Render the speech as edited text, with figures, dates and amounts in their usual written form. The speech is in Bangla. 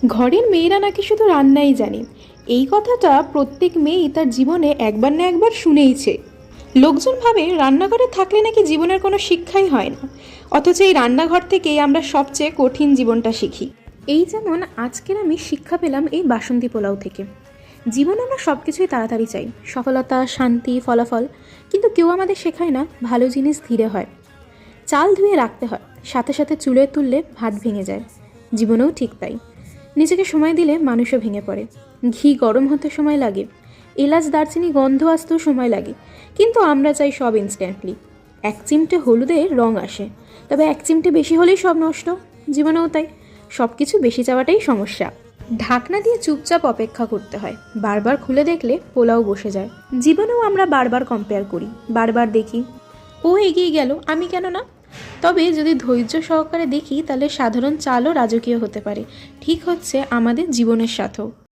ঘরের মেয়েরা নাকি শুধু রান্নাই জানে। এই কথাটা প্রত্যেক মেয়েই তার জীবনে একবার না একবার শুনেইছে। লোকজন ভাবে রান্নাঘরে থাকলে নাকি জীবনের কোনো শিক্ষাই হয় না, অথচ এই রান্নাঘর থেকেই আমরা সবচেয়ে কঠিন জীবনটা শিখি। এই যেমন আজকের আমি শিক্ষা পেলাম এই বাসন্তী পোলাও থেকে। জীবনে আমরা সব কিছুই তাড়াতাড়ি চাই, সফলতা, শান্তি, ফলাফল, কিন্তু কেউ আমাদের শেখায় না ভালো জিনিস ধীরে হয়। চাল ধুয়ে রাখতে হয়, সাথে সাথে চুলে তুললে ভাত ভেঙে যায়। জীবনেও ঠিক তাই, নিজেকে সময় দিলে মানুষও ভেঙে পড়ে। ঘি গরম হতে সময় লাগে, এলাচ দারচিনি গন্ধ আসতেও সময় লাগে, কিন্তু আমরা চাই সব ইনস্ট্যান্টলি। এক চিমটে হলুদে রং আসে, তবে এক চিমটে বেশি হলেই সব নষ্ট। জীবনেও তাই, সব কিছু বেশি চাওয়াটাই সমস্যা। ঢাকনা দিয়ে চুপচাপ অপেক্ষা করতে হয়, বারবার খুলে দেখলে পোলাও বসে যায়। জীবনেও আমরা বারবার কম্পেয়ার করি, বারবার দেখি ও এগিয়ে গেল, আমি কেন না। তবে যদি ধৈর্য সহকারে দেখি, তাহলে সাধারণ চালও রাজকীয় হতে পারে। ঠিক হচ্ছে আমাদের জীবনের সাথেও।